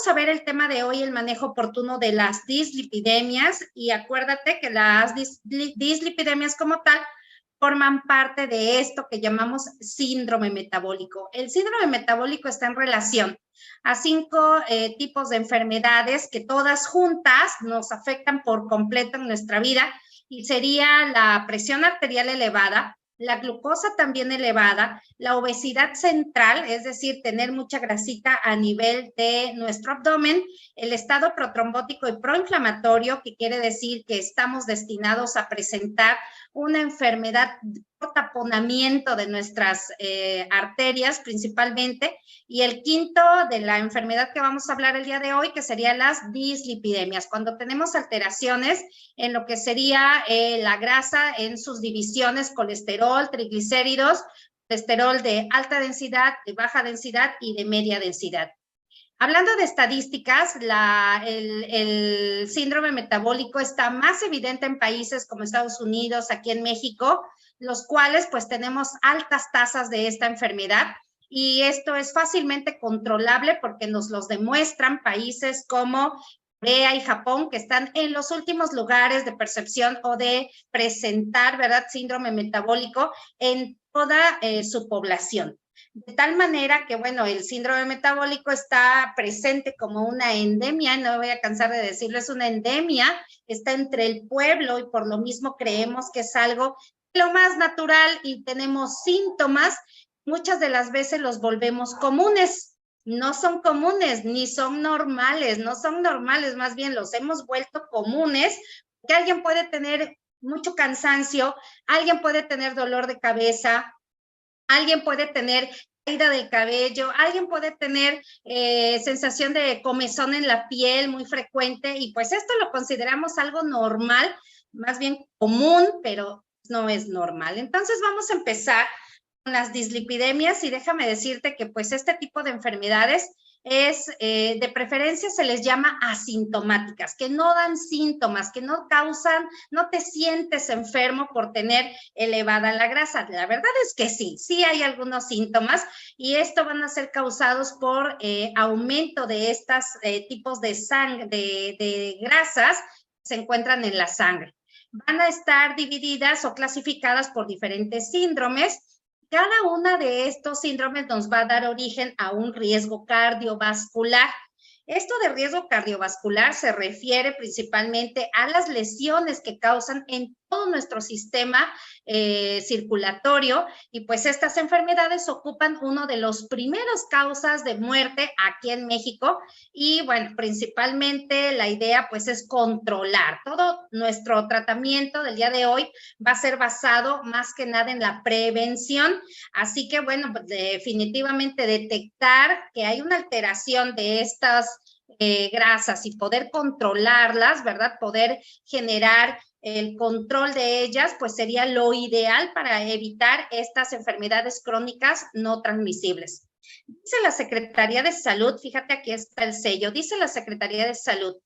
vamos a ver el tema de hoy, el manejo oportuno de las dislipidemias, y acuérdate que las dislipidemias como tal forman parte de esto que llamamos síndrome metabólico. El síndrome metabólico está en relación a 5 tipos de enfermedades que todas juntas nos afectan por completo en nuestra vida, y sería la presión arterial elevada, la glucosa también elevada, la obesidad central, es decir, tener mucha grasita a nivel de nuestro abdomen, el estado protrombótico y proinflamatorio, que quiere decir que estamos destinados a presentar una enfermedad por taponamiento de nuestras arterias principalmente, y el quinto de la enfermedad que vamos a hablar el día de hoy, que serían las dislipidemias, cuando tenemos alteraciones en lo que sería la grasa en sus divisiones, colesterol, triglicéridos, colesterol de alta densidad, de baja densidad y de media densidad. Hablando de estadísticas, el síndrome metabólico está más evidente en países como Estados Unidos, aquí en México, los cuales pues tenemos altas tasas de esta enfermedad, y esto es fácilmente controlable porque nos los demuestran países como Corea y Japón, que están en los últimos lugares de percepción o de presentar, ¿verdad?, síndrome metabólico en toda su población. De tal manera que, bueno, el síndrome metabólico está presente como una endemia, no voy a cansar de decirlo, es una endemia, está entre el pueblo, y por lo mismo creemos que es algo lo más natural, y tenemos síntomas, muchas de las veces los volvemos comunes. No son comunes, ni son normales, no son normales, más bien los hemos vuelto comunes, que alguien puede tener mucho cansancio, alguien puede tener dolor de cabeza, alguien puede tener caída del cabello, alguien puede tener sensación de comezón en la piel muy frecuente, y pues esto lo consideramos algo normal, más bien común, pero no es normal. Entonces vamos a empezar con las dislipidemias, y déjame decirte que pues este tipo de enfermedades es, de preferencia se les llama asintomáticas, que no dan síntomas, que no causan, no te sientes enfermo por tener elevada la grasa. La verdad es que sí hay algunos síntomas, y esto van a ser causados por aumento de estos tipos de sangre, de grasas que se encuentran en la sangre. Van a estar divididas o clasificadas por diferentes síndromes. Cada una de estos síndromes nos va a dar origen a un riesgo cardiovascular. Esto de riesgo cardiovascular se refiere principalmente a las lesiones que causan en todo nuestro sistema circulatorio, y pues estas enfermedades ocupan uno de los primeros causas de muerte aquí en México, y bueno, principalmente la idea pues es controlar. Todo nuestro tratamiento del día de hoy va a ser basado más que nada en la prevención, así que bueno, pues definitivamente detectar que hay una alteración de estas grasas y poder controlarlas, ¿verdad? Poder generar el control de ellas, pues sería lo ideal para evitar estas enfermedades crónicas no transmisibles. Dice la Secretaría de Salud, fíjate, aquí está el sello, dice la Secretaría de Salud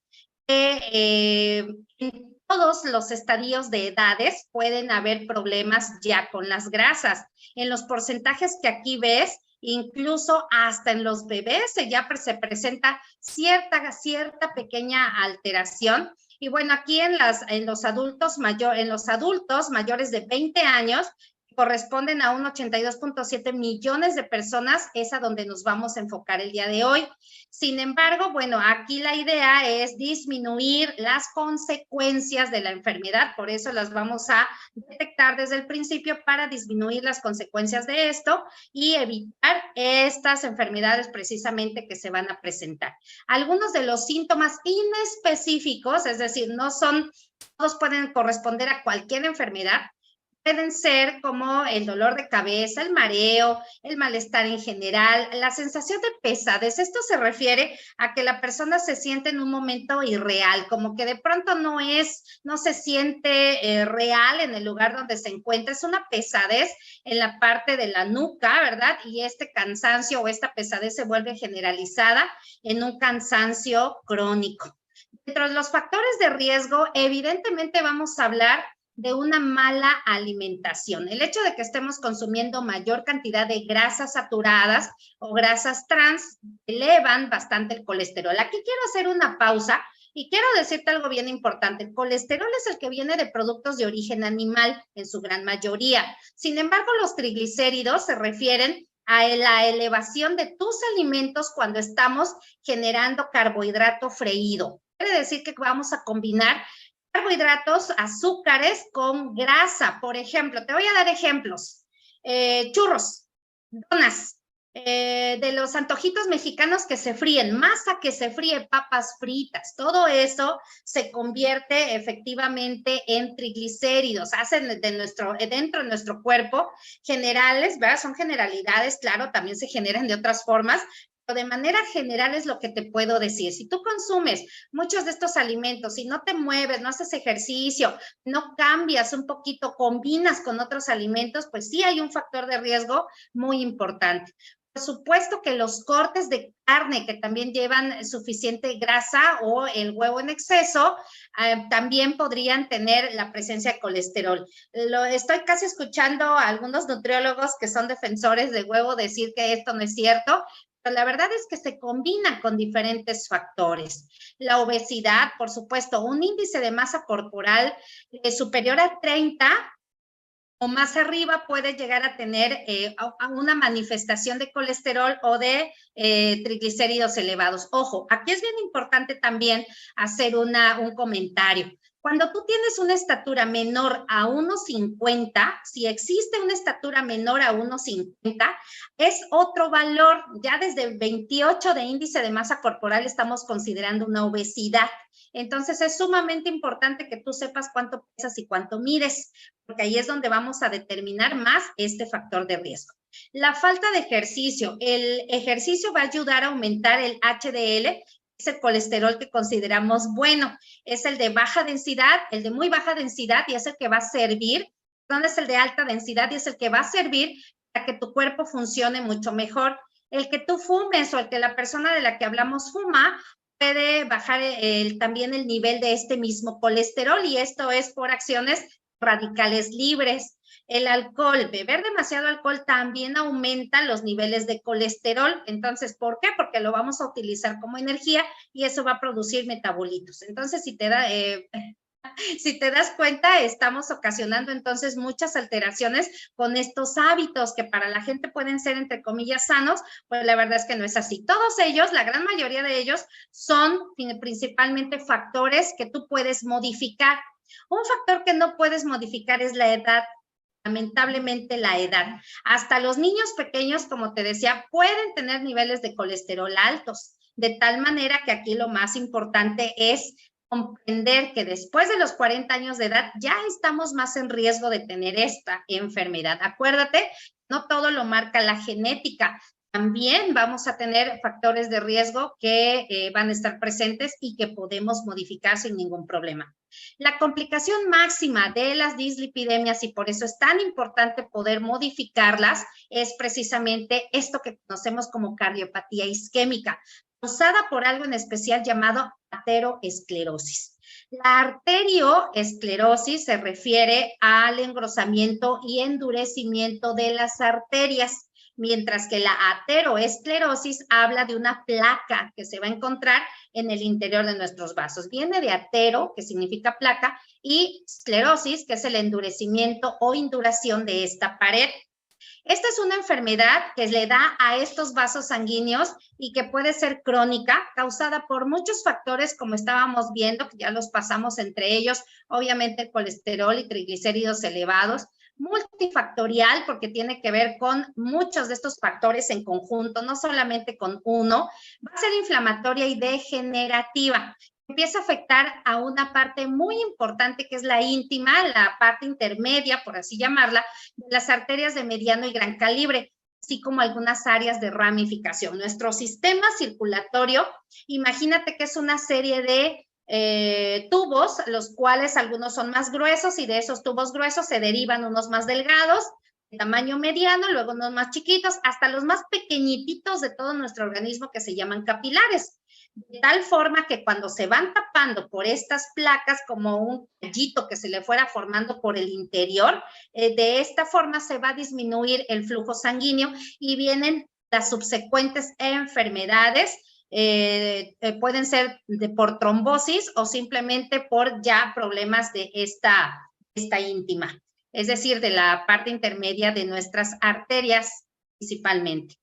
que en todos los estadios de edades pueden haber problemas ya con las grasas. En los porcentajes que aquí ves, incluso hasta en los bebés ya se presenta cierta pequeña alteración. Y bueno, aquí en los adultos mayores de 20 años, corresponden a un 82.7 millones de personas, es a donde nos vamos a enfocar el día de hoy. Sin embargo, bueno, aquí la idea es disminuir las consecuencias de la enfermedad, por eso las vamos a detectar desde el principio para disminuir las consecuencias de esto y evitar estas enfermedades precisamente que se van a presentar. Algunos de los síntomas inespecíficos, es decir, no son, todos pueden corresponder a cualquier enfermedad, pueden ser como el dolor de cabeza, el mareo, el malestar en general, la sensación de pesadez. Esto se refiere a que la persona se siente en un momento irreal, como que de pronto no se siente real en el lugar donde se encuentra. Es una pesadez en la parte de la nuca, ¿verdad? Y este cansancio o esta pesadez se vuelve generalizada en un cansancio crónico. Dentro de los factores de riesgo, evidentemente vamos a hablar de una mala alimentación. El hecho de que estemos consumiendo mayor cantidad de grasas saturadas o grasas trans elevan bastante el colesterol. Aquí quiero hacer una pausa y quiero decirte algo bien importante. El colesterol es el que viene de productos de origen animal en su gran mayoría. Sin embargo, los triglicéridos se refieren a la elevación de tus alimentos cuando estamos generando carbohidrato freído. Quiere decir que vamos a combinar carbohidratos, azúcares con grasa. Por ejemplo, te voy a dar ejemplos. Churros, donas, de los antojitos mexicanos que se fríen, masa que se fríe, papas fritas, todo eso se convierte efectivamente en triglicéridos, hacen dentro de nuestro cuerpo generales, ¿verdad? Son generalidades, claro, también se generan de otras formas, pero de manera general es lo que te puedo decir. Si tú consumes muchos de estos alimentos, si no te mueves, no haces ejercicio, no cambias un poquito, combinas con otros alimentos, pues sí hay un factor de riesgo muy importante. Por supuesto que los cortes de carne que también llevan suficiente grasa o el huevo en exceso, también podrían tener la presencia de colesterol. Estoy casi escuchando a algunos nutriólogos que son defensores del huevo decir que esto no es cierto, pero la verdad es que se combina con diferentes factores. La obesidad, por supuesto, un índice de masa corporal superior a 30 o más arriba puede llegar a tener una manifestación de colesterol o de triglicéridos elevados. Ojo, aquí es bien importante también hacer un comentario. Cuando tú tienes una estatura menor a 1,50, si existe una estatura menor a 1,50, es otro valor. Ya desde 28 de índice de masa corporal estamos considerando una obesidad. Entonces es sumamente importante que tú sepas cuánto pesas y cuánto mides, porque ahí es donde vamos a determinar más este factor de riesgo. La falta de ejercicio. El ejercicio va a ayudar a aumentar el HDL, es el colesterol que consideramos bueno. Es el de baja densidad, el de muy baja densidad, y es el que va a servir, perdón, es el de alta densidad y es el que va a servir para que tu cuerpo funcione mucho mejor. El que tú fumes o el que la persona de la que hablamos fuma, puede bajar también el nivel de este mismo colesterol, y esto es por acciones radicales libres. El alcohol, beber demasiado alcohol también aumenta los niveles de colesterol. Entonces, ¿por qué? Porque lo vamos a utilizar como energía y eso va a producir metabolitos. Entonces, si te das cuenta, estamos ocasionando entonces muchas alteraciones con estos hábitos que para la gente pueden ser, entre comillas, sanos, pues la verdad es que no es así. Todos ellos, la gran mayoría de ellos, son principalmente factores que tú puedes modificar. Un factor que no puedes modificar es la edad. Lamentablemente la edad. Hasta los niños pequeños, como te decía, pueden tener niveles de colesterol altos, de tal manera que aquí lo más importante es comprender que después de los 40 años de edad ya estamos más en riesgo de tener esta enfermedad. Acuérdate, no todo lo marca la genética. También vamos a tener factores de riesgo que van a estar presentes y que podemos modificar sin ningún problema. La complicación máxima de las dislipidemias, y por eso es tan importante poder modificarlas, es precisamente esto que conocemos como cardiopatía isquémica, causada por algo en especial llamado ateroesclerosis. La arterioesclerosis se refiere al engrosamiento y endurecimiento de las arterias, mientras que la ateroesclerosis habla de una placa que se va a encontrar en el interior de nuestros vasos. Viene de atero, que significa placa, y esclerosis, que es el endurecimiento o induración de esta pared. Esta es una enfermedad que le da a estos vasos sanguíneos y que puede ser crónica, causada por muchos factores, como estábamos viendo, que ya los pasamos, entre ellos, obviamente, el colesterol y triglicéridos elevados, multifactorial, porque tiene que ver con muchos de estos factores en conjunto, no solamente con uno, va a ser inflamatoria y degenerativa. Empieza a afectar a una parte muy importante que es la íntima, la parte intermedia, por así llamarla, de las arterias de mediano y gran calibre, así como algunas áreas de ramificación. Nuestro sistema circulatorio, imagínate que es una serie de tubos, los cuales algunos son más gruesos y de esos tubos gruesos se derivan unos más delgados, de tamaño mediano, luego unos más chiquitos, hasta los más pequeñitos de todo nuestro organismo que se llaman capilares. de tal forma que cuando se van tapando por estas placas como un callito que se le fuera formando por el interior, de esta forma se va a disminuir el flujo sanguíneo y vienen las subsecuentes enfermedades. Pueden ser por trombosis o simplemente por ya problemas de esta íntima, es decir, de la parte intermedia de nuestras arterias principalmente.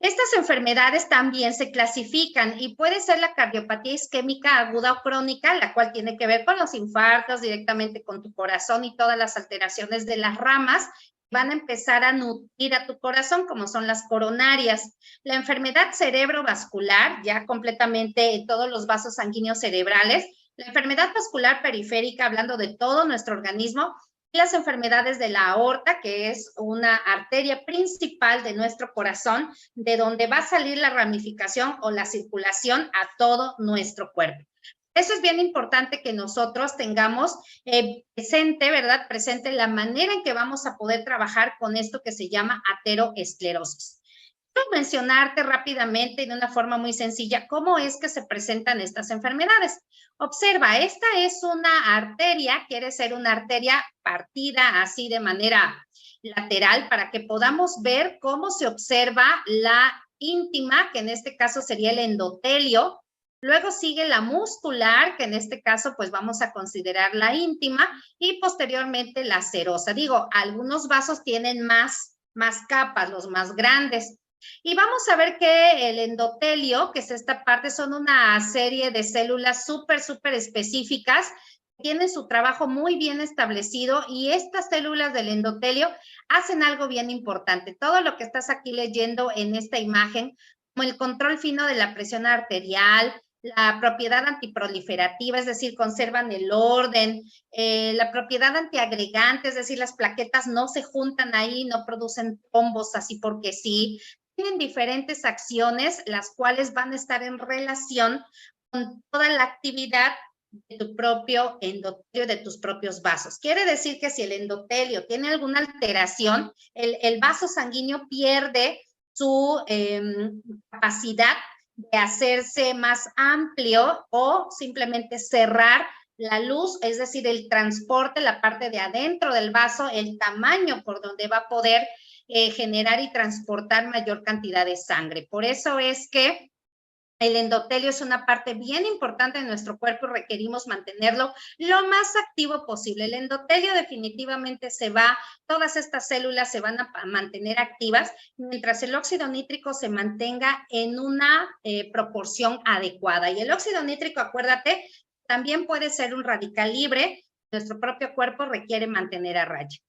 Estas enfermedades también se clasifican y puede ser la cardiopatía isquémica aguda o crónica, la cual tiene que ver con los infartos, directamente con tu corazón y todas las alteraciones de las ramas van a empezar a nutrir a tu corazón, como son las coronarias. La enfermedad cerebrovascular, ya completamente en todos los vasos sanguíneos cerebrales. La enfermedad vascular periférica, hablando de todo nuestro organismo. Y las enfermedades de la aorta, que es una arteria principal de nuestro corazón, de donde va a salir la ramificación o la circulación a todo nuestro cuerpo. Eso es bien importante que nosotros tengamos presente, ¿verdad? Presente la manera en que vamos a poder trabajar con esto que se llama ateroesclerosis. Quiero mencionarte rápidamente y de una forma muy sencilla cómo es que se presentan estas enfermedades. Observa, esta es una arteria, quiere ser una arteria partida así de manera lateral para que podamos ver cómo se observa la íntima, que en este caso sería el endotelio. Luego sigue la muscular, que en este caso pues vamos a considerar la íntima, y posteriormente la serosa. Digo, algunos vasos tienen más capas, los más grandes. Y vamos a ver que el endotelio, que es esta parte, son una serie de células súper específicas, tienen su trabajo muy bien establecido y estas células del endotelio hacen algo bien importante. Todo lo que estás aquí leyendo en esta imagen, como el control fino de la presión arterial, la propiedad antiproliferativa, es decir, conservan el orden, la propiedad antiagregante, es decir, las plaquetas no se juntan ahí, no producen trombos así porque sí, tienen diferentes acciones, las cuales van a estar en relación con toda la actividad de tu propio endotelio, de tus propios vasos. Quiere decir que si el endotelio tiene alguna alteración, el vaso sanguíneo pierde su capacidad de hacerse más amplio o simplemente cerrar la luz, es decir, el transporte, la parte de adentro del vaso, el tamaño por donde va a poder generar y transportar mayor cantidad de sangre. Por eso es que el endotelio es una parte bien importante de nuestro cuerpo y requerimos mantenerlo lo más activo posible. El endotelio definitivamente todas estas células se van a mantener activas mientras el óxido nítrico se mantenga en una proporción adecuada. Y el óxido nítrico, acuérdate, también puede ser un radical libre. Nuestro propio cuerpo requiere mantener a raya.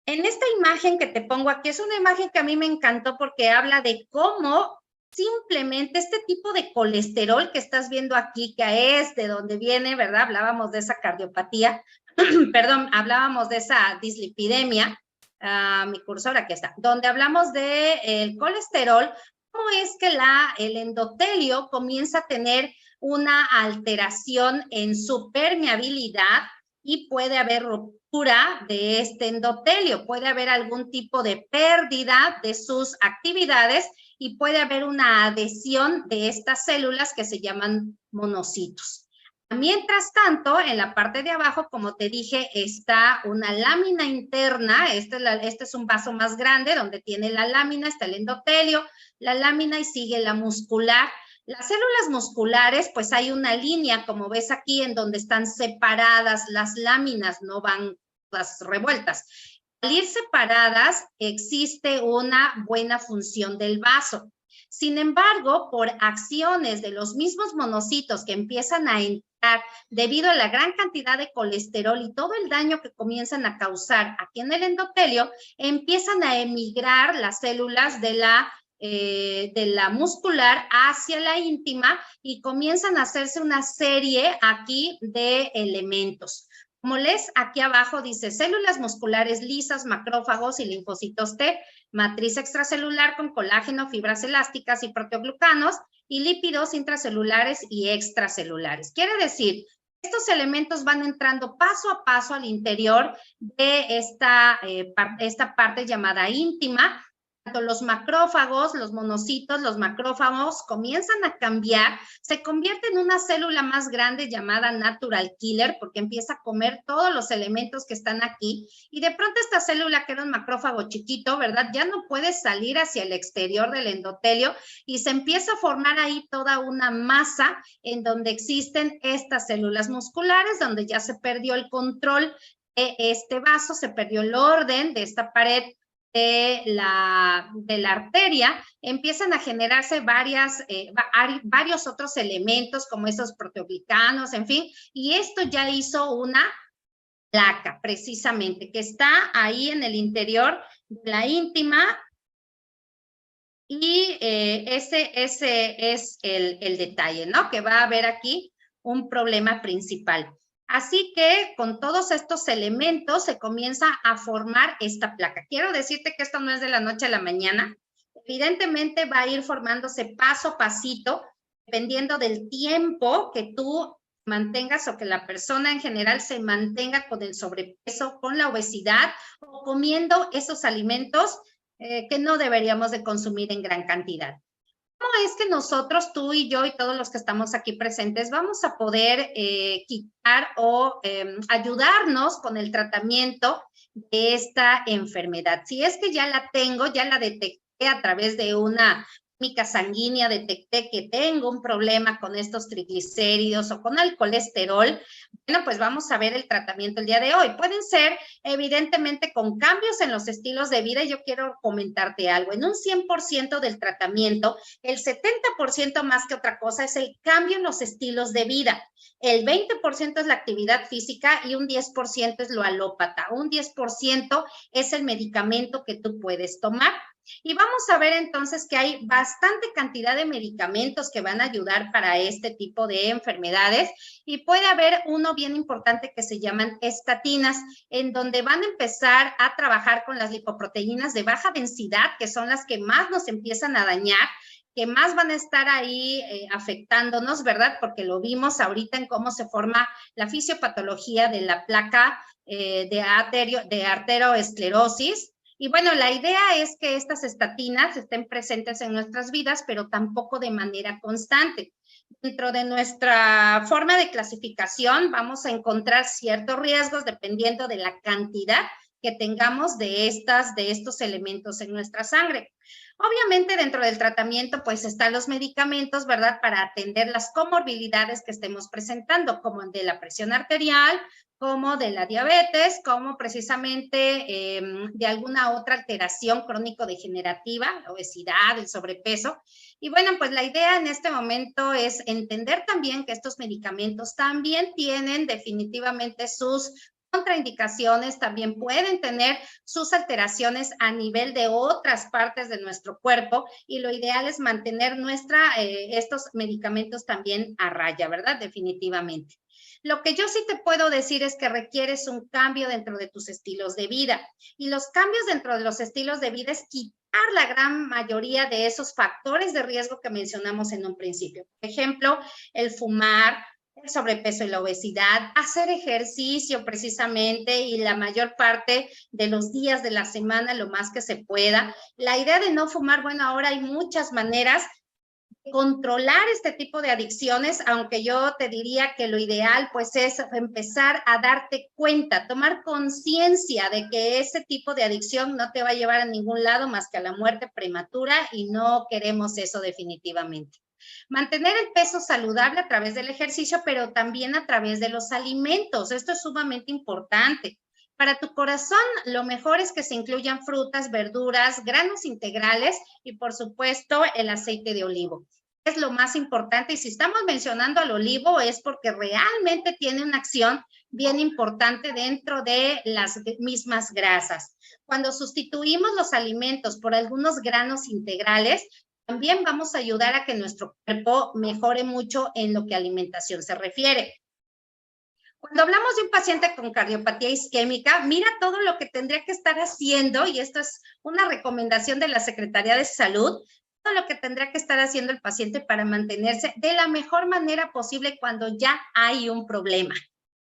En esta imagen que te pongo aquí, es una imagen que a mí me encantó porque habla de cómo simplemente este tipo de colesterol que estás viendo aquí, que es de donde viene, ¿verdad? Hablábamos de esa cardiopatía, perdón, hablábamos de esa dislipidemia, mi cursor aquí está, donde hablamos del colesterol, cómo es que el endotelio comienza a tener una alteración en su permeabilidad y puede haber ruptura de este endotelio, puede haber algún tipo de pérdida de sus actividades y puede haber una adhesión de estas células que se llaman monocitos. Mientras tanto, en la parte de abajo, como te dije, está una lámina interna. Este es un vaso más grande donde tiene la lámina, está el endotelio, la lámina y sigue la muscular. Las células musculares, pues hay una línea, como ves aquí, en donde están separadas las láminas, no van todas revueltas. Al ir separadas, existe una buena función del vaso. Sin embargo, por acciones de los mismos monocitos que empiezan a entrar debido a la gran cantidad de colesterol y todo el daño que comienzan a causar aquí en el endotelio, empiezan a emigrar las células de la muscular hacia la íntima y comienzan a hacerse una serie aquí de elementos. Como lees aquí abajo dice células musculares lisas, macrófagos y linfocitos T, matriz extracelular con colágeno, fibras elásticas y proteoglucanos y lípidos intracelulares y extracelulares. Quiere decir, estos elementos van entrando paso a paso al interior de esta parte llamada íntima, tanto los macrófagos, los monocitos, los macrófagos comienzan a cambiar, se convierte en una célula más grande llamada natural killer, porque empieza a comer todos los elementos que están aquí, y de pronto esta célula, que era un macrófago chiquito, ¿verdad? Ya no puede salir hacia el exterior del endotelio y se empieza a formar ahí toda una masa en donde existen estas células musculares, donde ya se perdió el control de este vaso, se perdió el orden de esta pared de la arteria, empiezan a generarse varios otros elementos como esos proteoglicanos, en fin, y esto ya hizo una placa, precisamente, que está ahí en el interior de la íntima, y ese es el detalle, ¿no? Que va a haber aquí un problema principal. Así que con todos estos elementos se comienza a formar esta placa. Quiero decirte que esto no es de la noche a la mañana. Evidentemente va a ir formándose paso a pasito, dependiendo del tiempo que tú mantengas o que la persona en general se mantenga con el sobrepeso, con la obesidad o comiendo esos alimentos que no deberíamos de consumir en gran cantidad. ¿Cómo es que nosotros, tú y yo y todos los que estamos aquí presentes, vamos a poder quitar o ayudarnos con el tratamiento de esta enfermedad? Si es que ya la tengo, ya la detecté a través de una química sanguínea, detecté que tengo un problema con estos triglicéridos o con el colesterol, bueno, pues vamos a ver el tratamiento el día de hoy. Pueden ser, evidentemente, con cambios en los estilos de vida. Yo quiero comentarte algo. En un 100% del tratamiento, el 70% más que otra cosa es el cambio en los estilos de vida. El 20% es la actividad física y un 10% es lo alópata. Un 10% es el medicamento que tú puedes tomar. Y vamos a ver entonces que hay bastante cantidad de medicamentos que van a ayudar para este tipo de enfermedades, y puede haber uno bien importante que se llaman estatinas, en donde van a empezar a trabajar con las lipoproteínas de baja densidad, que son las que más nos empiezan a dañar, que más van a estar ahí afectándonos, ¿verdad? Porque lo vimos ahorita en cómo se forma la fisiopatología de la placa de arteriosclerosis. Y bueno, la idea es que estas estatinas estén presentes en nuestras vidas, pero tampoco de manera constante. Dentro de nuestra forma de clasificación vamos a encontrar ciertos riesgos dependiendo de la cantidad que tengamos de estos elementos en nuestra sangre. Obviamente dentro del tratamiento pues están los medicamentos, ¿verdad? Para atender las comorbilidades que estemos presentando, como de la presión arterial, como de la diabetes, como precisamente de alguna otra alteración crónico-degenerativa, la obesidad, el sobrepeso. Y bueno, pues la idea en este momento es entender también que estos medicamentos también tienen definitivamente sus contraindicaciones, también pueden tener sus alteraciones a nivel de otras partes de nuestro cuerpo, y lo ideal es mantener estos medicamentos también a raya, ¿verdad? Definitivamente. Lo que yo sí te puedo decir es que requieres un cambio dentro de tus estilos de vida, y los cambios dentro de los estilos de vida es quitar la gran mayoría de esos factores de riesgo que mencionamos en un principio. Por ejemplo, el fumar, el sobrepeso y la obesidad, hacer ejercicio precisamente y la mayor parte de los días de la semana lo más que se pueda. La idea de no fumar, bueno, ahora hay muchas maneras de controlar este tipo de adicciones, aunque yo te diría que lo ideal pues es empezar a darte cuenta, tomar conciencia de que ese tipo de adicción no te va a llevar a ningún lado más que a la muerte prematura, y no queremos eso definitivamente. Mantener el peso saludable a través del ejercicio, pero también a través de los alimentos. Esto es sumamente importante. Para tu corazón, lo mejor es que se incluyan frutas, verduras, granos integrales y, por supuesto, el aceite de olivo. Es lo más importante, y si estamos mencionando al olivo es porque realmente tiene una acción bien importante dentro de las mismas grasas. Cuando sustituimos los alimentos por algunos granos integrales, también vamos a ayudar a que nuestro cuerpo mejore mucho en lo que a alimentación se refiere. Cuando hablamos de un paciente con cardiopatía isquémica, mira todo lo que tendría que estar haciendo, y esto es una recomendación de la Secretaría de Salud, todo lo que tendría que estar haciendo el paciente para mantenerse de la mejor manera posible cuando ya hay un problema.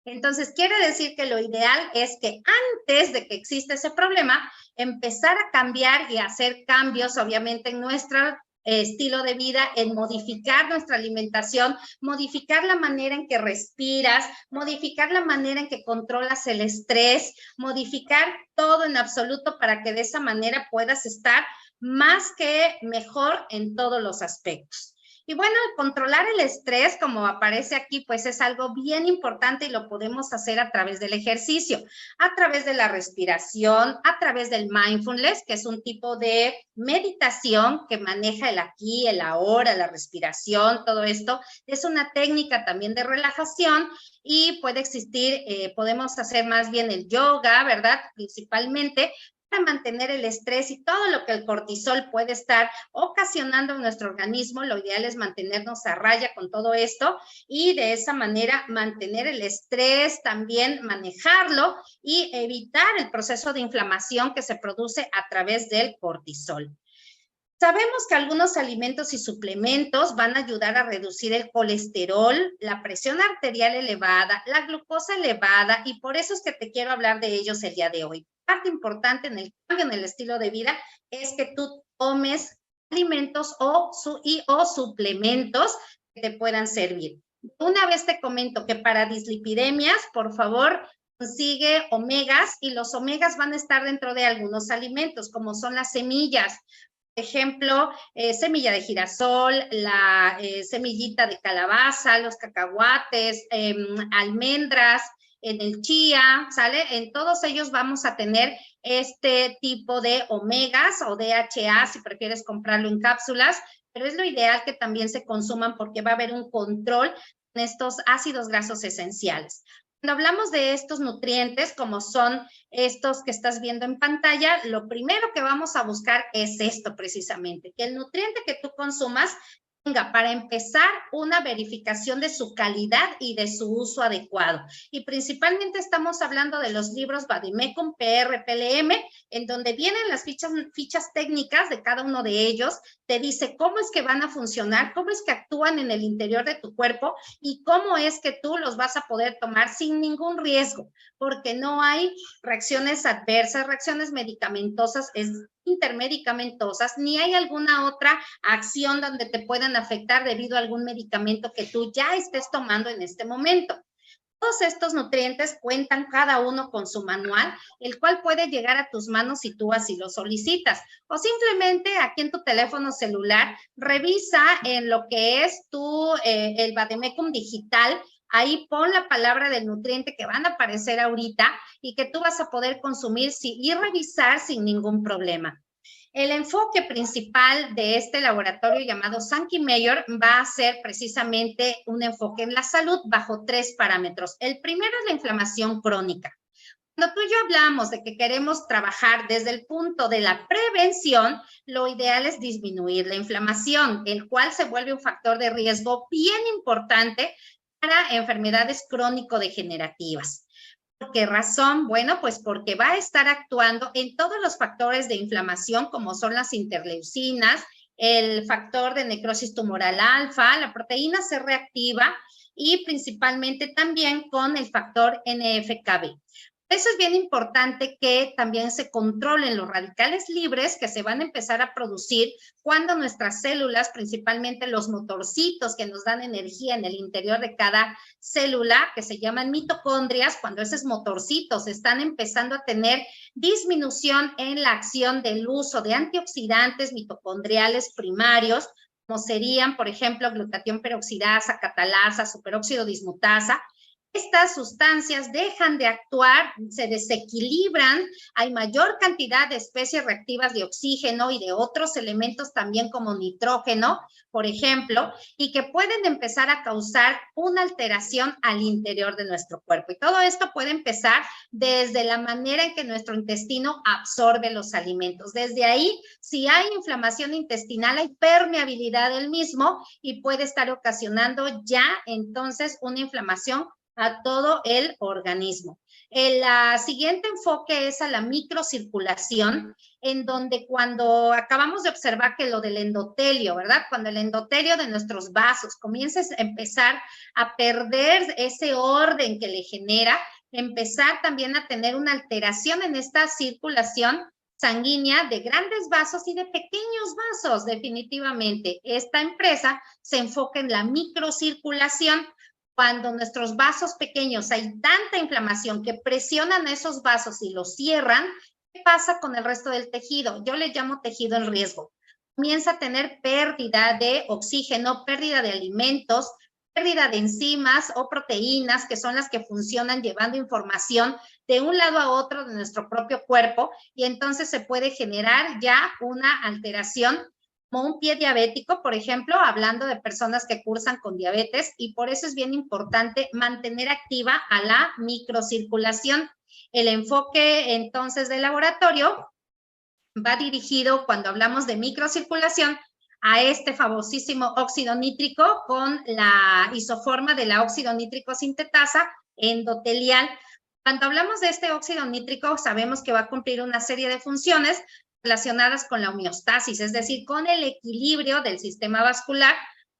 Entonces, quiere decir que lo ideal es que antes de que exista ese problema, empezar a cambiar y hacer cambios, obviamente, en nuestro estilo de vida, en modificar nuestra alimentación, modificar la manera en que respiras, modificar la manera en que controlas el estrés, modificar todo en absoluto para que de esa manera puedas estar más que mejor en todos los aspectos. Y bueno, controlar el estrés, como aparece aquí, pues es algo bien importante y lo podemos hacer a través del ejercicio, a través de la respiración, a través del mindfulness, que es un tipo de meditación que maneja el aquí, el ahora, la respiración, todo esto. Es una técnica también de relajación y puede existir, podemos hacer más bien el yoga, ¿verdad? Principalmente, para mantener el estrés y todo lo que el cortisol puede estar ocasionando en nuestro organismo. Lo ideal es mantenernos a raya con todo esto y de esa manera mantener el estrés, también manejarlo y evitar el proceso de inflamación que se produce a través del cortisol. Sabemos que algunos alimentos y suplementos van a ayudar a reducir el colesterol, la presión arterial elevada, la glucosa elevada, y por eso es que te quiero hablar de ellos el día de hoy. Parte importante en el cambio en el estilo de vida es que tú tomes alimentos o suplementos que te puedan servir. Una vez te comento que para dislipidemias, por favor, consigue omegas, y los omegas van a estar dentro de algunos alimentos, como son las semillas. Ejemplo, semilla de girasol, la semillita de calabaza, los cacahuates, almendras, en el chía, ¿sale? En todos ellos vamos a tener este tipo de omegas o DHA, si prefieres comprarlo en cápsulas, pero es lo ideal que también se consuman porque va a haber un control en estos ácidos grasos esenciales. Cuando hablamos de estos nutrientes, como son estos que estás viendo en pantalla, lo primero que vamos a buscar es esto precisamente, que el nutriente que tú consumas tenga, para empezar, una verificación de su calidad y de su uso adecuado. Y principalmente estamos hablando de los libros Vademecum, PR, PLM, en donde vienen las fichas técnicas de cada uno de ellos, te dice cómo es que van a funcionar, cómo es que actúan en el interior de tu cuerpo y cómo es que tú los vas a poder tomar sin ningún riesgo, porque no hay reacciones adversas, reacciones medicamentosas, intermedicamentosas, ni hay alguna otra acción donde te puedan afectar debido a algún medicamento que tú ya estés tomando en este momento. Todos estos nutrientes cuentan cada uno con su manual, el cual puede llegar a tus manos si tú así lo solicitas. O simplemente aquí en tu teléfono celular, revisa en lo que es el Vademecum digital. Ahí pon la palabra del nutriente que van a aparecer ahorita y que tú vas a poder consumir y revisar sin ningún problema. El enfoque principal de este laboratorio llamado Sankey Mayer va a ser precisamente un enfoque en la salud bajo 3 parámetros. El primero es la inflamación crónica. Cuando tú y yo hablamos de que queremos trabajar desde el punto de la prevención, lo ideal es disminuir la inflamación, el cual se vuelve un factor de riesgo bien importante para enfermedades crónico-degenerativas. ¿Por qué razón? Bueno, pues porque va a estar actuando en todos los factores de inflamación, como son las interleucinas, el factor de necrosis tumoral alfa, la proteína C reactiva y principalmente también con el factor NF-κB. Eso es bien importante que también se controlen los radicales libres que se van a empezar a producir cuando nuestras células, principalmente los motorcitos que nos dan energía en el interior de cada célula, que se llaman mitocondrias, cuando esos motorcitos están empezando a tener disminución en la acción del uso de antioxidantes mitocondriales primarios, como serían, por ejemplo, glutatión peroxidasa, catalasa, superóxido dismutasa. Estas sustancias dejan de actuar, se desequilibran, hay mayor cantidad de especies reactivas de oxígeno y de otros elementos también como nitrógeno, por ejemplo, y que pueden empezar a causar una alteración al interior de nuestro cuerpo. Y todo esto puede empezar desde la manera en que nuestro intestino absorbe los alimentos. Desde ahí, si hay inflamación intestinal, hay permeabilidad del mismo y puede estar ocasionando ya entonces una inflamación a todo el organismo. El siguiente enfoque es a la microcirculación, en donde cuando acabamos de observar que lo del endotelio, ¿verdad? Cuando el endotelio de nuestros vasos comienza a empezar a perder ese orden que le genera, empezar también a tener una alteración en esta circulación sanguínea de grandes vasos y de pequeños vasos, definitivamente. Esta empresa se enfoca en la microcirculación. Cuando nuestros vasos pequeños hay tanta inflamación que presionan esos vasos y los cierran, ¿qué pasa con el resto del tejido? Yo le llamo tejido en riesgo. Comienza a tener pérdida de oxígeno, pérdida de alimentos, pérdida de enzimas o proteínas, que son las que funcionan llevando información de un lado a otro de nuestro propio cuerpo, y entonces se puede generar ya una alteración como un pie diabético, por ejemplo, hablando de personas que cursan con diabetes, y por eso es bien importante mantener activa a la microcirculación. El enfoque entonces del laboratorio va dirigido, cuando hablamos de microcirculación, a este famosísimo óxido nítrico con la isoforma de la óxido nítrico sintetasa endotelial. Cuando hablamos de este óxido nítrico, sabemos que va a cumplir una serie de funciones relacionadas con la homeostasis, es decir, con el equilibrio del sistema vascular,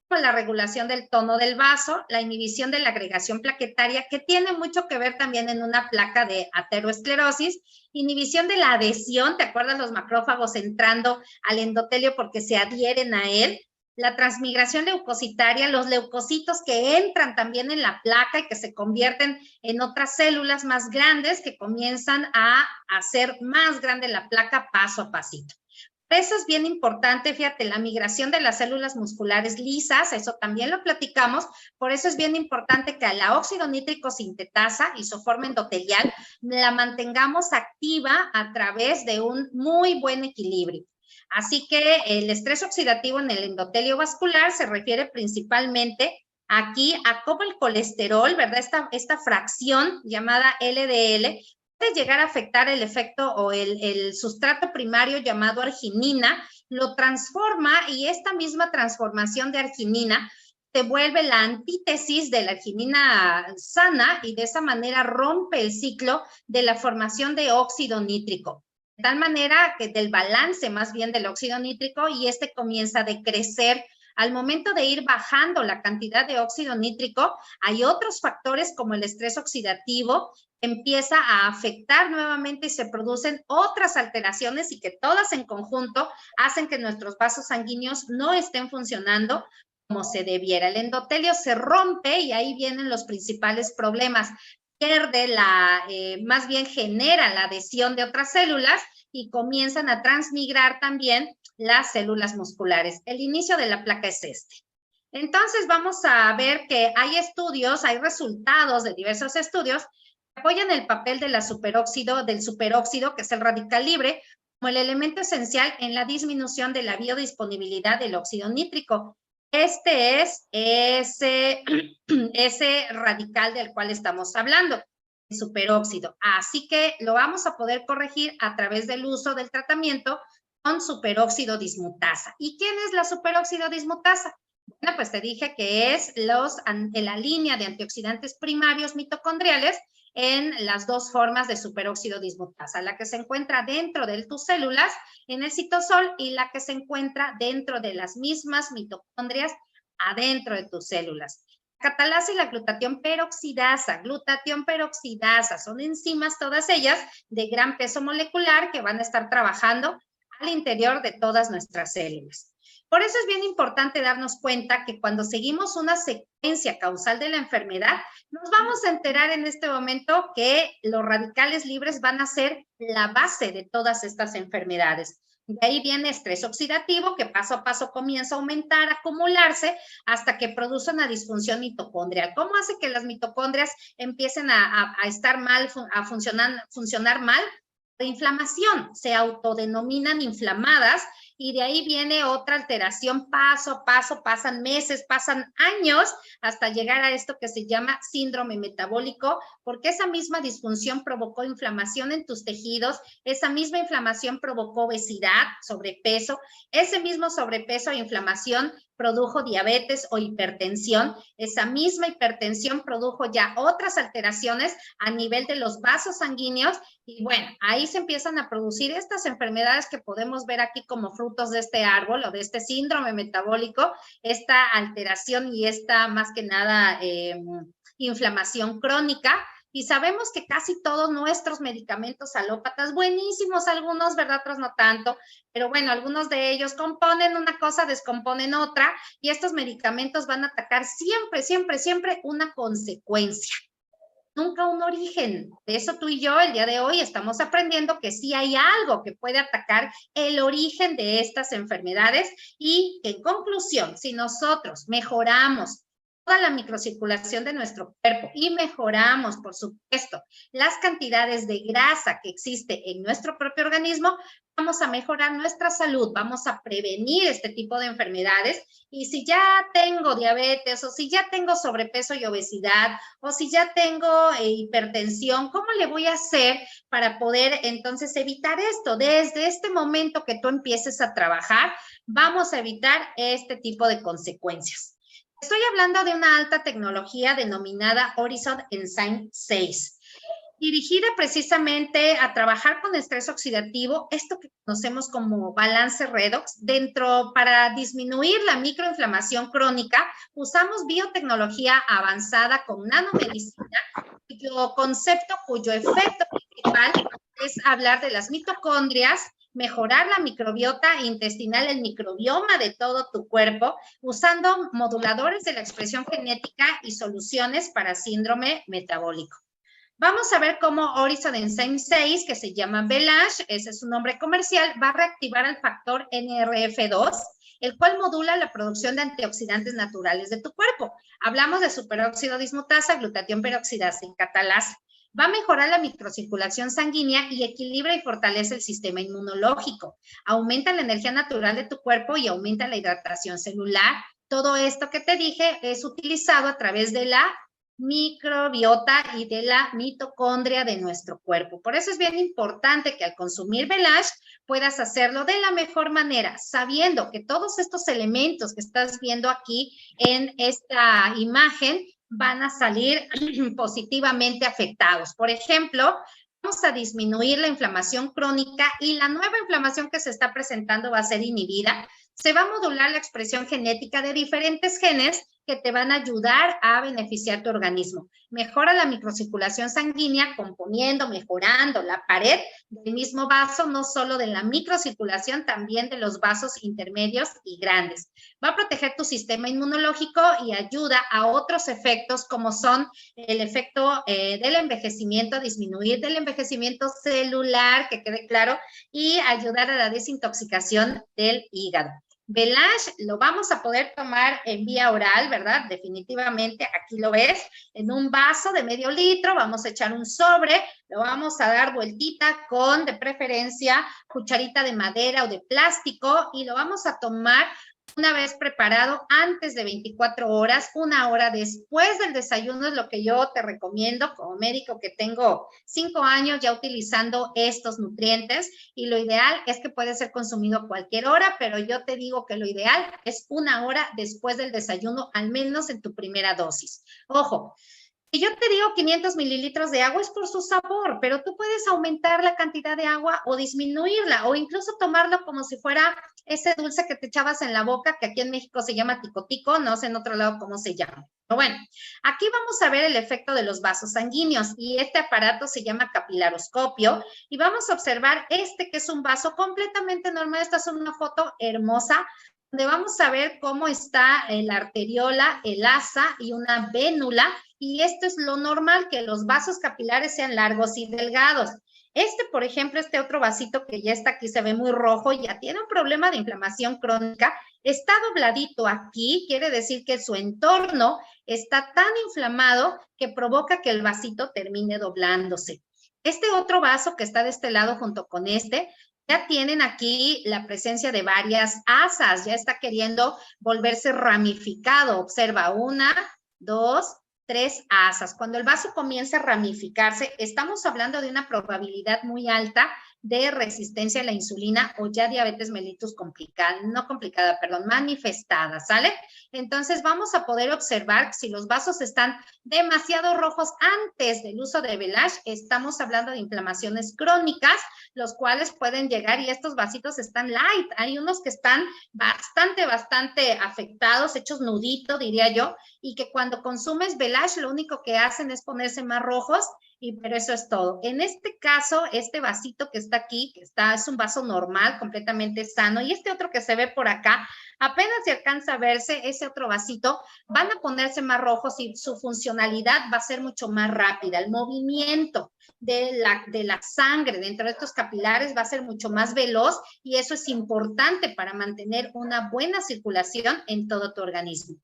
con la regulación del tono del vaso, la inhibición de la agregación plaquetaria, que tiene mucho que ver también en una placa de aterosclerosis, inhibición de la adhesión, ¿te acuerdas los macrófagos entrando al endotelio porque se adhieren a él? La transmigración leucocitaria, los leucocitos que entran también en la placa y que se convierten en otras células más grandes que comienzan a hacer más grande la placa paso a pasito. Eso es bien importante, fíjate, la migración de las células musculares lisas, eso también lo platicamos, por eso es bien importante que la óxido nítrico sintetasa, isoforma endotelial, la mantengamos activa a través de un muy buen equilibrio. Así que el estrés oxidativo en el endotelio vascular se refiere principalmente aquí a cómo el colesterol, ¿verdad? Esta fracción llamada LDL, puede llegar a afectar el efecto o el sustrato primario llamado arginina, lo transforma, y esta misma transformación de arginina se vuelve la antítesis de la arginina sana, y de esa manera rompe el ciclo de la formación de óxido nítrico. De tal manera que del balance más bien del óxido nítrico, y este comienza a decrecer. Al momento de ir bajando la cantidad de óxido nítrico, hay otros factores como el estrés oxidativo, empieza a afectar nuevamente y se producen otras alteraciones, y que todas en conjunto hacen que nuestros vasos sanguíneos no estén funcionando como se debiera. El endotelio se rompe y ahí vienen los principales problemas. Pierde más bien genera la adhesión de otras células y comienzan a transmigrar también las células musculares. El inicio de la placa es este. Entonces vamos a ver que hay estudios, hay resultados de diversos estudios que apoyan el papel de del superóxido, que es el radical libre, como el elemento esencial en la disminución de la biodisponibilidad del óxido nítrico. Este es ese radical del cual estamos hablando, el superóxido. Así que lo vamos a poder corregir a través del uso del tratamiento con superóxido dismutasa. ¿Y quién es la superóxido dismutasa? Bueno, pues te dije que es la línea de antioxidantes primarios mitocondriales en las dos formas de superóxido dismutasa, la que se encuentra dentro de tus células en el citosol, y la que se encuentra dentro de las mismas mitocondrias adentro de tus células. La catalasa y la glutatión peroxidasa, son enzimas todas ellas de gran peso molecular que van a estar trabajando al interior de todas nuestras células. Por eso es bien importante darnos cuenta que cuando seguimos una secuencia causal de la enfermedad, nos vamos a enterar en este momento que los radicales libres van a ser la base de todas estas enfermedades. De ahí viene estrés oxidativo, que paso a paso comienza a aumentar, a acumularse, hasta que produce una disfunción mitocondrial. ¿Cómo hace que las mitocondrias empiecen a estar mal, a funcionar mal? De inflamación, se autodenominan inflamadas, y de ahí viene otra alteración paso a paso, pasan meses, pasan años hasta llegar a esto que se llama síndrome metabólico, porque esa misma disfunción provocó inflamación en tus tejidos, esa misma inflamación provocó obesidad, sobrepeso, ese mismo sobrepeso e inflamación produjo diabetes o hipertensión, esa misma hipertensión produjo ya otras alteraciones a nivel de los vasos sanguíneos y bueno, ahí se empiezan a producir estas enfermedades que podemos ver aquí como frutos de este árbol o de este síndrome metabólico, esta alteración y esta más que nada inflamación crónica. Y sabemos que casi todos nuestros medicamentos alópatas, buenísimos algunos, ¿verdad? Otros no tanto, pero bueno, algunos de ellos componen una cosa, descomponen otra, y estos medicamentos van a atacar siempre, siempre, siempre una consecuencia, nunca un origen. De eso tú y yo el día de hoy estamos aprendiendo que sí hay algo que puede atacar el origen de estas enfermedades y en conclusión, si nosotros mejoramos toda la microcirculación de nuestro cuerpo y mejoramos, por supuesto, las cantidades de grasa que existe en nuestro propio organismo, vamos a mejorar nuestra salud, vamos a prevenir este tipo de enfermedades. Y si ya tengo diabetes o si ya tengo sobrepeso y obesidad o si ya tengo hipertensión, ¿cómo le voy a hacer para poder entonces evitar esto? Desde este momento que tú empieces a trabajar, vamos a evitar este tipo de consecuencias. Estoy hablando de una alta tecnología denominada Horizon Enzyme 6, dirigida precisamente a trabajar con estrés oxidativo, esto que conocemos como balance redox, para disminuir la microinflamación crónica, usamos biotecnología avanzada con nanomedicina, cuyo concepto, cuyo efecto principal es hablar de las mitocondrias, mejorar la microbiota intestinal, el microbioma de todo tu cuerpo, usando moduladores de la expresión genética y soluciones para síndrome metabólico. Vamos a ver cómo Horizon Enzyme 6, que se llama Belage, ese es su nombre comercial, va a reactivar el factor NRF2, el cual modula la producción de antioxidantes naturales de tu cuerpo. Hablamos de superóxido dismutasa, glutatión peroxidasa y catalasa. Va a mejorar la microcirculación sanguínea y equilibra y fortalece el sistema inmunológico. Aumenta la energía natural de tu cuerpo y aumenta la hidratación celular. Todo esto que te dije es utilizado a través de la microbiota y de la mitocondria de nuestro cuerpo. Por eso es bien importante que al consumir Belage puedas hacerlo de la mejor manera, sabiendo que todos estos elementos que estás viendo aquí en esta imagen van a salir positivamente afectados. Por ejemplo, vamos a disminuir la inflamación crónica y la nueva inflamación que se está presentando va a ser inhibida. Se va a modular la expresión genética de diferentes genes que te van a ayudar a beneficiar tu organismo. Mejora la microcirculación sanguínea componiendo, mejorando la pared del mismo vaso, no solo de la microcirculación, también de los vasos intermedios y grandes. Va a proteger tu sistema inmunológico y ayuda a otros efectos como son el efecto del envejecimiento, disminuir del envejecimiento celular, que quede claro, y ayudar a la desintoxicación del hígado. Belage lo vamos a poder tomar en vía oral, ¿verdad? Definitivamente, aquí lo ves, en un vaso de medio litro, vamos a echar un sobre, lo vamos a dar vueltita con, de preferencia, cucharita de madera o de plástico y lo vamos a tomar una vez preparado antes de 24 horas, 1 hora después del desayuno es lo que yo te recomiendo como médico que tengo 5 años ya utilizando estos nutrientes y lo ideal es que puede ser consumido a cualquier hora, pero yo te digo que lo ideal es 1 hora después del desayuno, al menos en tu primera dosis. Ojo, si yo te digo 500 mililitros de agua es por su sabor, pero tú puedes aumentar la cantidad de agua o disminuirla o incluso tomarlo como si fuera ese dulce que te echabas en la boca, que aquí en México se llama ticotico, no sé en otro lado cómo se llama. Pero bueno, aquí vamos a ver el efecto de los vasos sanguíneos y este aparato se llama capilaroscopio y vamos a observar este que es un vaso completamente normal. Esta es una foto hermosa donde vamos a ver cómo está la arteriola, el asa y una vénula. Y esto es lo normal, que los vasos capilares sean largos y delgados. Por ejemplo, este otro vasito que ya está aquí, se ve muy rojo, ya tiene un problema de inflamación crónica, está dobladito aquí, quiere decir que su entorno está tan inflamado que provoca que el vasito termine doblándose. Este otro vaso que está de este lado junto con este, Ya tienen aquí la presencia de varias asas, ya está queriendo volverse ramificado. Observa, 1, 2, 3 asas. Cuando el vaso comienza a ramificarse, estamos hablando de una probabilidad muy alta de resistencia a la insulina o ya diabetes mellitus manifestada, ¿sale? Entonces vamos a poder observar si los vasos están demasiado rojos antes del uso de Velage, estamos hablando de inflamaciones crónicas, los cuales pueden llegar y estos vasitos están light. Hay unos que están bastante afectados, hechos nudito, diría yo, y que cuando consumes Velage lo único que hacen es ponerse más rojos, pero eso es todo. En este caso, este vasito que está aquí, es un vaso normal, completamente sano, y este otro que se ve por acá, apenas se alcanza a verse, ese otro vasito, van a ponerse más rojos y su funcionalidad va a ser mucho más rápida. El movimiento de la sangre dentro de estos capilares va a ser mucho más veloz y eso es importante para mantener una buena circulación en todo tu organismo.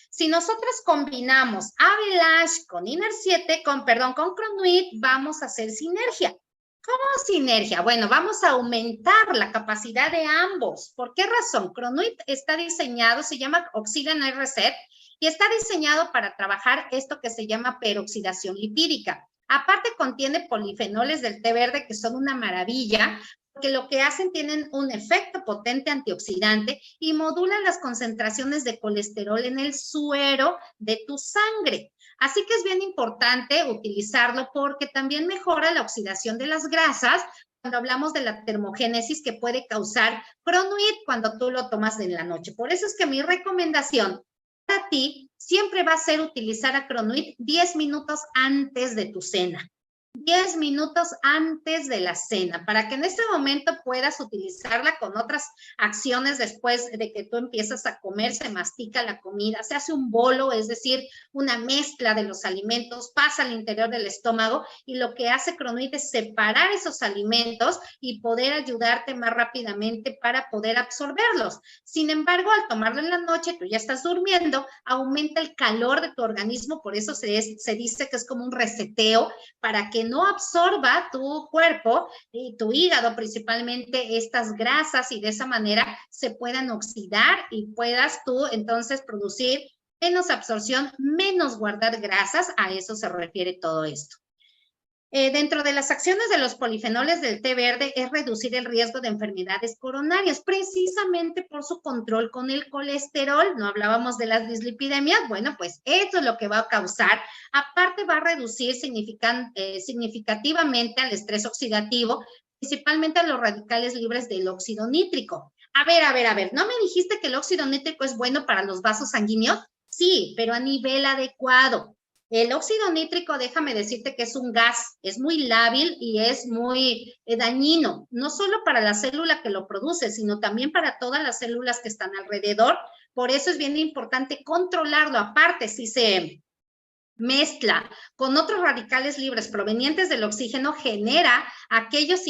Si nosotros combinamos Velage con Inner 7, con Cronuit, vamos a hacer sinergia. ¿Cómo sinergia? Bueno, vamos a aumentar la capacidad de ambos. ¿Por qué razón? Cronuit está diseñado, se llama Oxygen Reset, y está diseñado para trabajar esto que se llama peroxidación lipídica. Aparte contiene polifenoles del té verde que son una maravilla, porque lo que hacen tienen un efecto potente antioxidante y modulan las concentraciones de colesterol en el suero de tu sangre. Así que es bien importante utilizarlo porque también mejora la oxidación de las grasas cuando hablamos de la termogénesis que puede causar Cronuit cuando tú lo tomas en la noche. Por eso es que mi recomendación para ti siempre va a ser utilizar a Cronuit 10 minutos antes de tu cena. 10 minutos antes de la cena, para que en este momento puedas utilizarla con otras acciones después de que tú empiezas a comer, se mastica la comida, se hace un bolo, es decir, una mezcla de los alimentos, pasa al interior del estómago y lo que hace Cronuit es separar esos alimentos y poder ayudarte más rápidamente para poder absorberlos. Sin embargo, al tomarlo en la noche, tú ya estás durmiendo, aumenta el calor de tu organismo, por eso se dice que es como un reseteo para que no absorba tu cuerpo y tu hígado principalmente estas grasas y de esa manera se puedan oxidar y puedas tú entonces producir menos absorción, menos guardar grasas, a eso se refiere todo esto. Dentro de las acciones de los polifenoles del té verde es reducir el riesgo de enfermedades coronarias, precisamente por su control con el colesterol. No hablábamos de las dislipidemias, bueno, pues esto es lo que va a causar. Aparte va a reducir significativamente al estrés oxidativo, principalmente a los radicales libres del óxido nítrico. A ver, ¿no me dijiste que el óxido nítrico es bueno para los vasos sanguíneos? Sí, pero a nivel adecuado. El óxido nítrico, déjame decirte que es un gas, es muy lábil y es muy dañino, no solo para la célula que lo produce, sino también para todas las células que están alrededor. Por eso es bien importante controlarlo. Aparte, si se mezcla con otros radicales libres provenientes del oxígeno, genera aquellos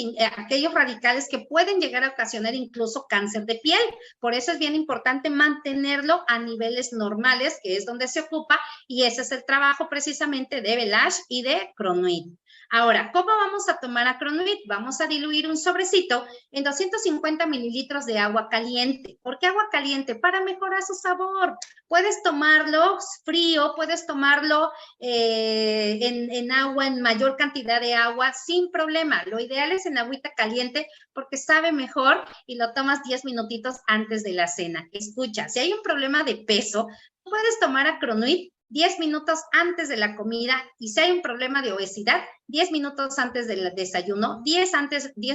radicales que pueden llegar a ocasionar incluso cáncer de piel. Por eso es bien importante mantenerlo a niveles normales, que es donde se ocupa, y ese es el trabajo precisamente de Velage y de Cronuit. Ahora, ¿cómo vamos a tomar a Cronuit? Vamos a diluir un sobrecito en 250 mililitros de agua caliente. ¿Por qué agua caliente? Para mejorar su sabor. Puedes tomarlo frío, puedes tomarlo en agua, en mayor cantidad de agua, sin problema. Lo ideal es en agüita caliente porque sabe mejor y lo tomas 10 minutitos antes de la cena. Escucha, si hay un problema de peso, puedes tomar a Cronuit 10 minutos antes de la comida, y si hay un problema de obesidad, 10 minutos antes del desayuno, 10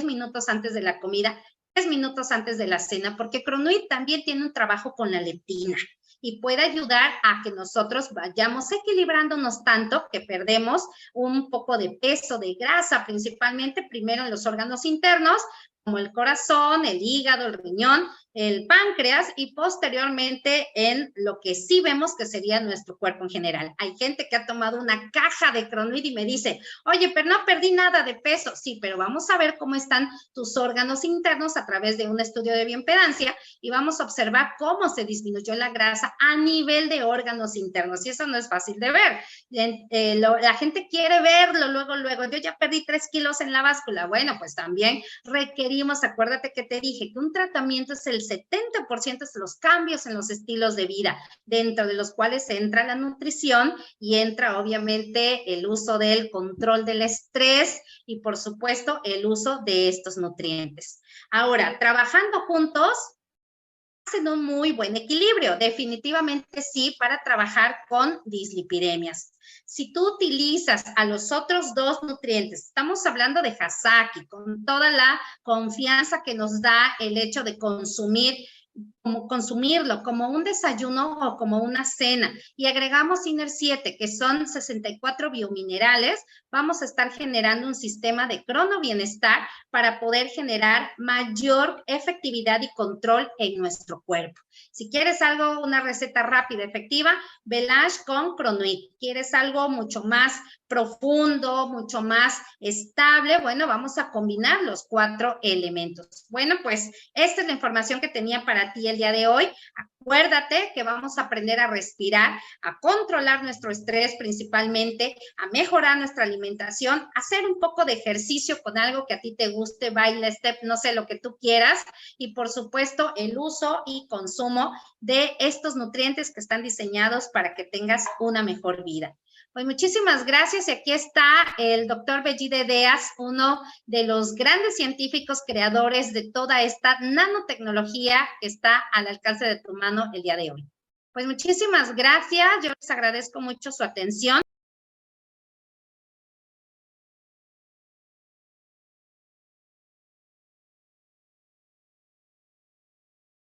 minutos antes de la comida, 10 minutos antes de la cena, porque Cronuit también tiene un trabajo con la leptina y puede ayudar a que nosotros vayamos equilibrándonos tanto que perdemos un poco de peso, de grasa, principalmente primero en los órganos internos, como el corazón, el hígado, el riñón, el páncreas y posteriormente en lo que sí vemos que sería nuestro cuerpo en general. Hay gente que ha tomado una caja de Cronuit y me dice, oye, pero no perdí nada de peso. Sí, pero vamos a ver cómo están tus órganos internos a través de un estudio de bioimpedancia y vamos a observar cómo se disminuyó la grasa a nivel de órganos internos. Y eso no es fácil de ver. La gente quiere verlo luego. Yo ya perdí 3 kilos en la báscula. Bueno, pues también requerimos, acuérdate que te dije que un tratamiento es el 70% de los cambios en los estilos de vida, dentro de los cuales entra la nutrición y entra obviamente el uso del control del estrés y por supuesto el uso de estos nutrientes. Ahora, trabajando juntos, hacen un muy buen equilibrio, definitivamente sí, para trabajar con dislipidemias. Si tú utilizas a los otros dos nutrientes, estamos hablando de Hasaki, con toda la confianza que nos da el hecho de consumirlo como un desayuno o como una cena y agregamos Inner 7, que son 64 biominerales, vamos a estar generando un sistema de cronobienestar para poder generar mayor efectividad y control en nuestro cuerpo. Si quieres algo, una receta rápida, efectiva, Velash con Cronuit. ¿Quieres algo mucho más profundo, mucho más estable? Bueno, vamos a combinar los 4 elementos. Bueno, pues esta es la información que tenía para ti el día de hoy. Acuérdate que vamos a aprender a respirar, a controlar nuestro estrés principalmente, a mejorar nuestra alimentación, hacer un poco de ejercicio con algo que a ti te guste, baile, step, no sé, lo que tú quieras, y por supuesto el uso y consumo de estos nutrientes que están diseñados para que tengas una mejor vida. Pues muchísimas gracias y aquí está el doctor Bellide Deas, uno de los grandes científicos creadores de toda esta nanotecnología que está al alcance de tu mano el día de hoy. Pues muchísimas gracias, yo les agradezco mucho su atención.